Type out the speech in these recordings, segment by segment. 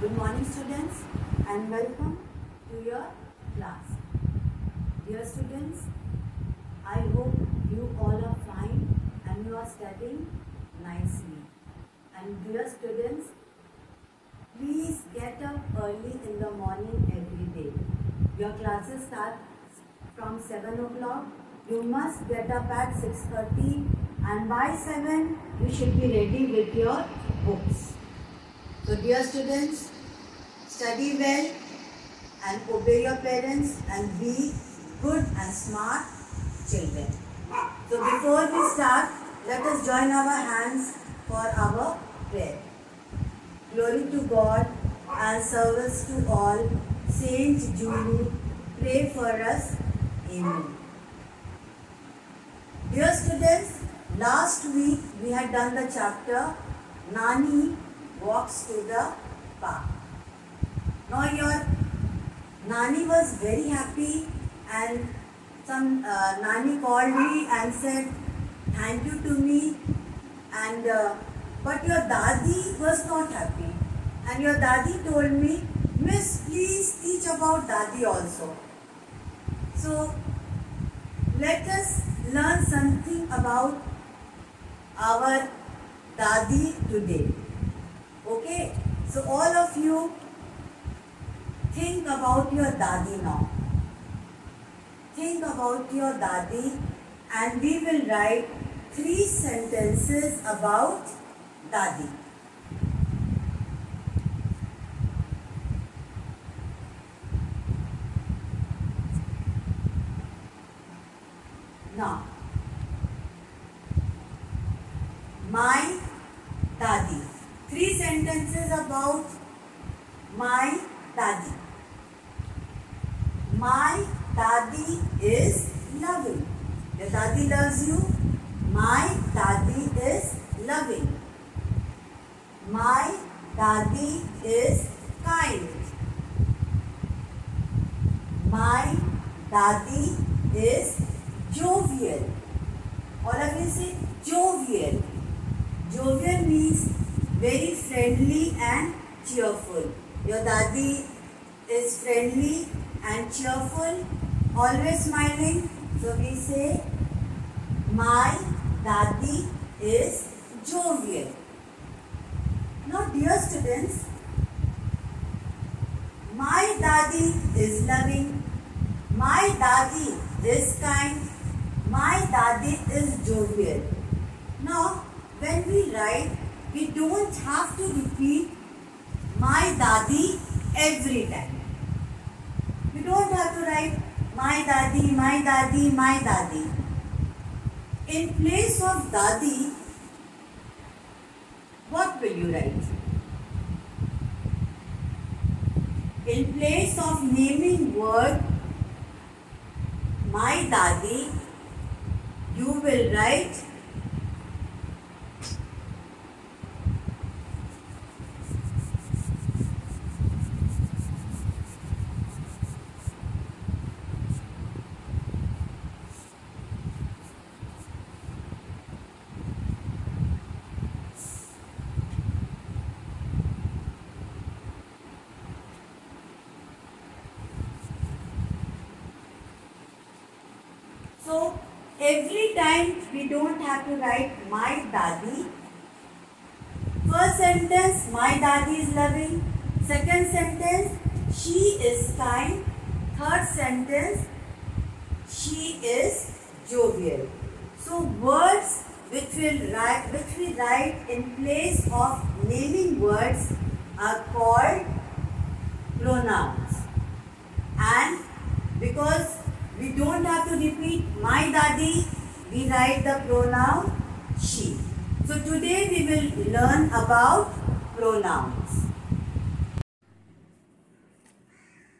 Good morning, students, and welcome to your class. Dear students, I hope you all are fine and you are studying nicely. And dear students, please get up early in the morning every day. Your classes start from 7 o'clock. You must get up at 6:30 and by 7 you should be ready with your books. So dear students, study well and obey your parents and be good and smart children. So before we start, let us join our hands for our prayer. Glory to God and service to all. Saint Julie, pray for us. Amen. Dear students, last week we had done the chapter Nani walks to the park. Now your Nani was very happy and some Nani called me and said thank you to me, and but your Dadi was not happy, and your Dadi told me, Miss, please teach about Dadi also. So let us learn something about our Dadi today. Okay, so all of you think about your Dadi now. Think about your Dadi and we will write 3 sentences about Dadi. Now, my Dadi. 3 sentences about my Dadi. My Dadi is loving. Your Dadi loves you. My Dadi is loving. My Dadi is kind. My Dadi is jovial. All of you say jovial. Jovial means very friendly and cheerful. Your Dadi is friendly and cheerful, always smiling. So we say, my Dadi is jovial. Now dear students, my Dadi is loving, my Dadi is kind, my Dadi is jovial. Now when we write, we don't have to repeat my Dadi every time. You don't have to write my Dadi, my Dadi, my Dadi. In place of Dadi, what will you write? In place of naming word my Dadi, you will write So every time we don't have to write my Dadi. First sentence, my Dadi is loving. Second sentence, she is kind. Third sentence, she is jovial. So words which we write in place of naming words are called pronouns. And because we don't have to repeat my Dadi, we write the pronoun she. So today we will learn about pronouns.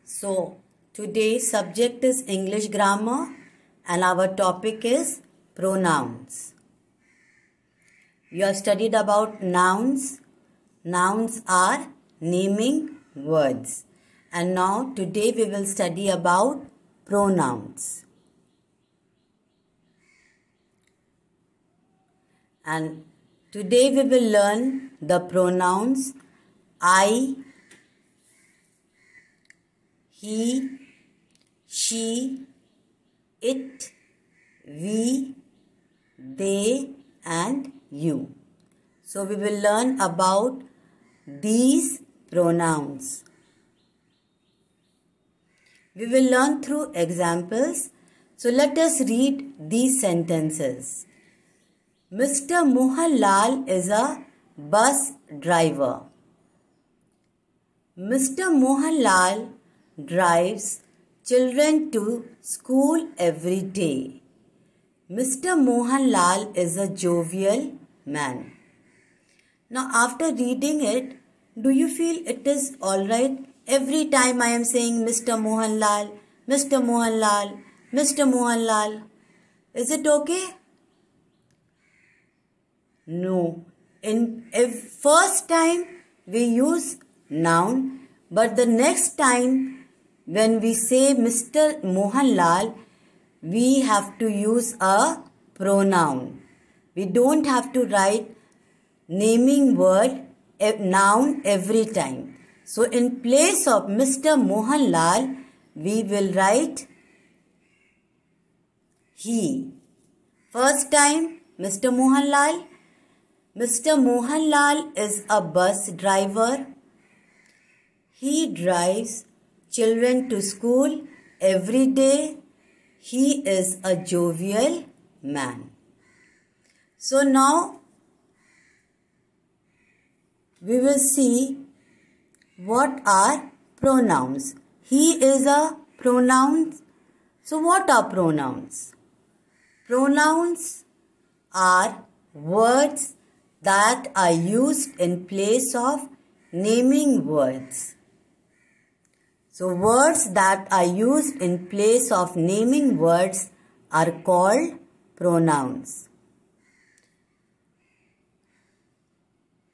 So today's subject is English grammar and our topic is pronouns. You have studied about nouns. Nouns are naming words. And now today we will study about pronouns. And today we will learn the pronouns I, he, she, it, we, they and you. So we will learn about these pronouns. We will learn through examples. So let us read these sentences. Mr. Mohanlal is a bus driver. Mr. Mohanlal drives children to school every day. Mr. Mohanlal is a jovial man. Now after reading it, do you feel it is alright? Every time I am saying Mr. Mohanlal, Mr. Mohanlal, Mr. Mohanlal. Is it okay? No. In first time we use noun, but the next time when we say Mr. Mohanlal, we have to use a pronoun. We don't have to write naming word, noun every time. So in place of Mr. Mohanlal, we will write he. First time, Mr. Mohanlal. Mr. Mohanlal is a bus driver. He drives children to school every day. He is a jovial man. So now we will see what are pronouns. He is a pronoun. So what are pronouns? Pronouns are words that are used in place of naming words. So words that are used in place of naming words are called pronouns.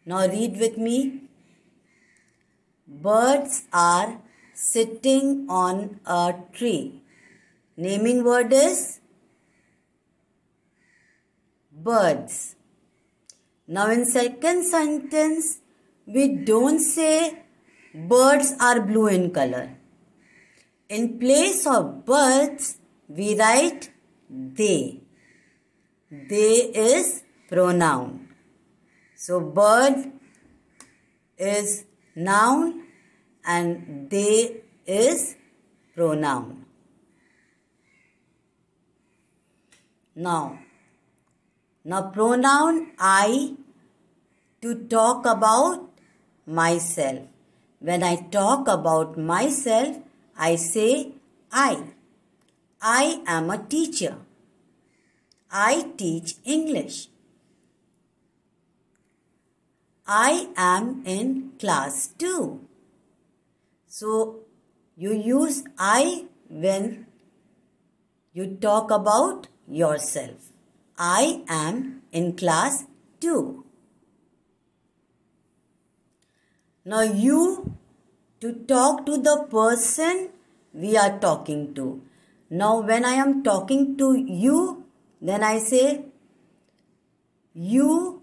Now read with me. Birds are sitting on a tree. Naming word is birds. Now in second sentence, we don't say birds are blue in color. In place of birds, we write they. They is pronoun. So bird is noun and they is pronoun. Now pronoun I to talk about myself. When I talk about myself, I say I. I am a teacher. I teach English. I am in class 2. So you use I when you talk about yourself. I am in class 2. Now you to talk to the person we are talking to. Now when I am talking to you, then I say you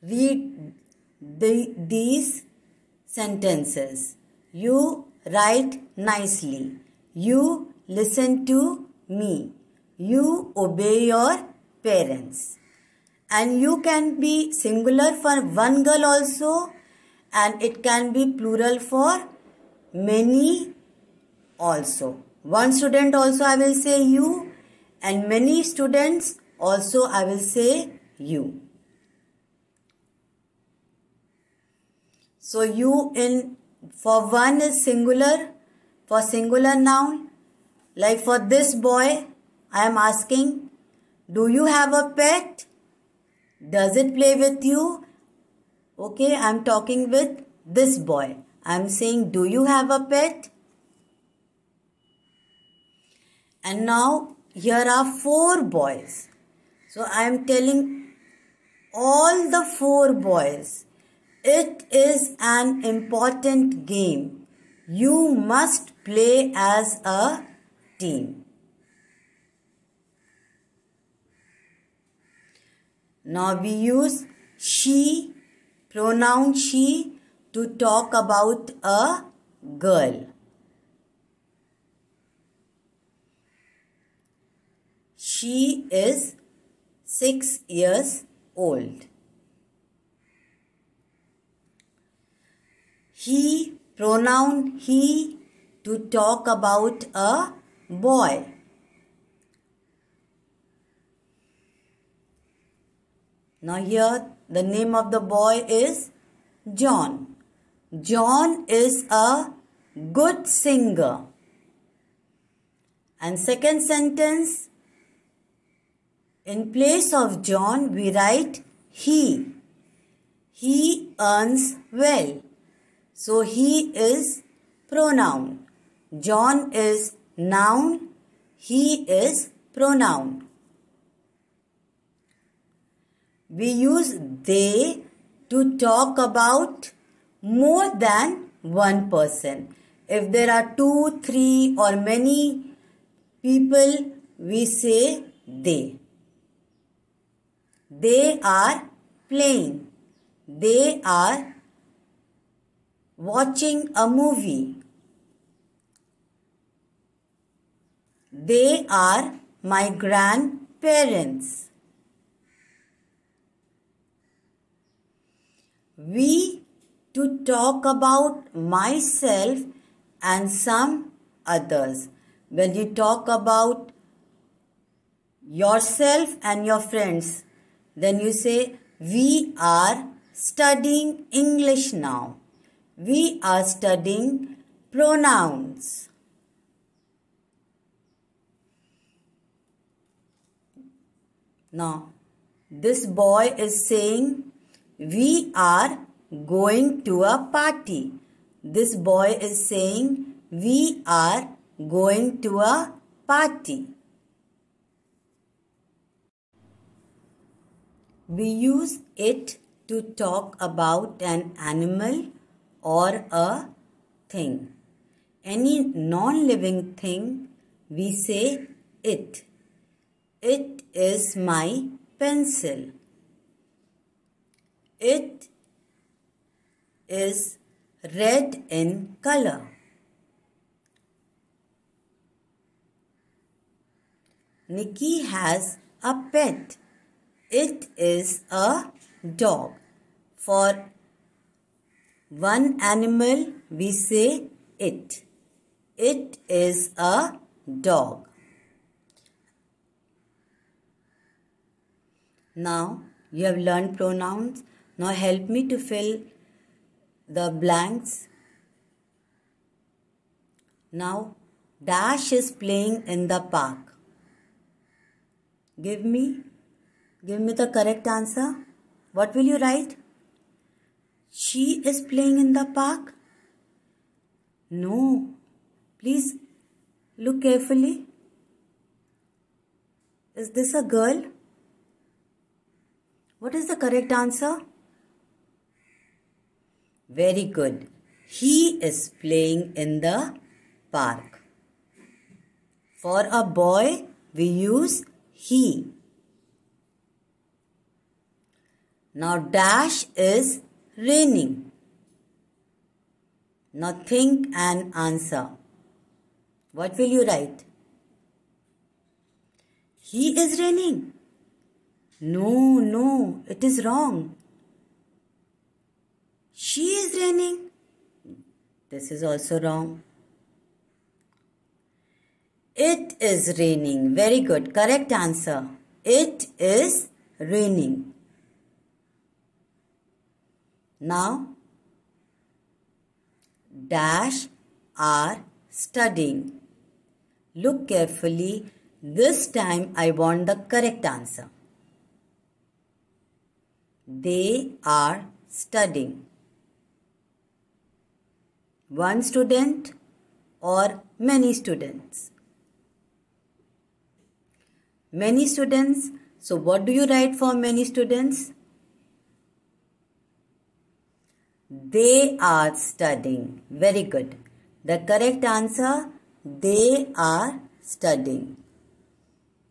read these sentences. You write nicely. You listen to me. You obey your parents. And you can be singular for one girl also, and it can be plural for many also. One student also I will say you, and many students also I will say you. So you for one is singular, for singular noun. Like for this boy, I am asking, do you have a pet? Does it play with you? Okay, I am talking with this boy. I am saying, do you have a pet? And now here are 4 boys. So I am telling all the 4 boys, it is an important game. You must play as a team. Now we use she, pronoun she, to talk about a girl. She is 6 years old. He, pronoun he, to talk about a boy. Now here the name of the boy is John. John is a good singer. And second sentence, in place of John we write he. He earns well. So he is pronoun. John is noun. He is pronoun. We use they to talk about more than one person. If there are 2, 3 or many people, we say they. They are playing. They are watching a movie. They are my grandparents. We to talk about myself and some others. When you talk about yourself and your friends, then you say, we are studying English now. We are studying pronouns. Now, this boy is saying, we are going to a party. This boy is saying, we are going to a party. We use it to talk about an animal or a thing. Any non-living thing, we say it. It is my pencil. It is red in color. Nikki has a pet. It is a dog. For one animal, we say it. It is a dog. Now, you have learned pronouns. Now help me to fill the blanks. Now, Dash is playing in the park. Give me the correct answer. What will you write? She is playing in the park? No. Please look carefully. Is this a girl? What is the correct answer? Very good. He is playing in the park. For a boy, we use he. Now Dash is raining. Now think and answer. What will you write? He is raining. No, it is wrong. She is raining. This is also wrong. It is raining. Very good. Correct answer. It is raining. Now, Dash are studying. Look carefully. This time I want the correct answer. They are studying. One student or many students? Many students. So what do you write for many students? They are studying. Very good. The correct answer, they are studying.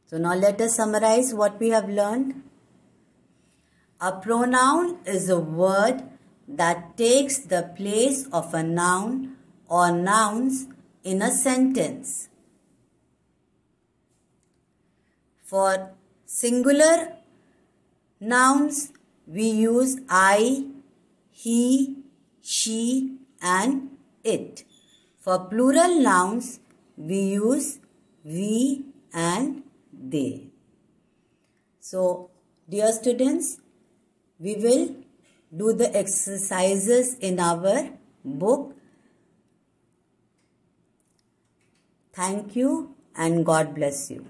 So now let us summarize what we have learned. A pronoun is a word that takes the place of a noun or nouns in a sentence. For singular nouns, we use I, he, she and it. For plural nouns, we use we and they. So, dear students, we will do the exercises in our book. Thank you and God bless you.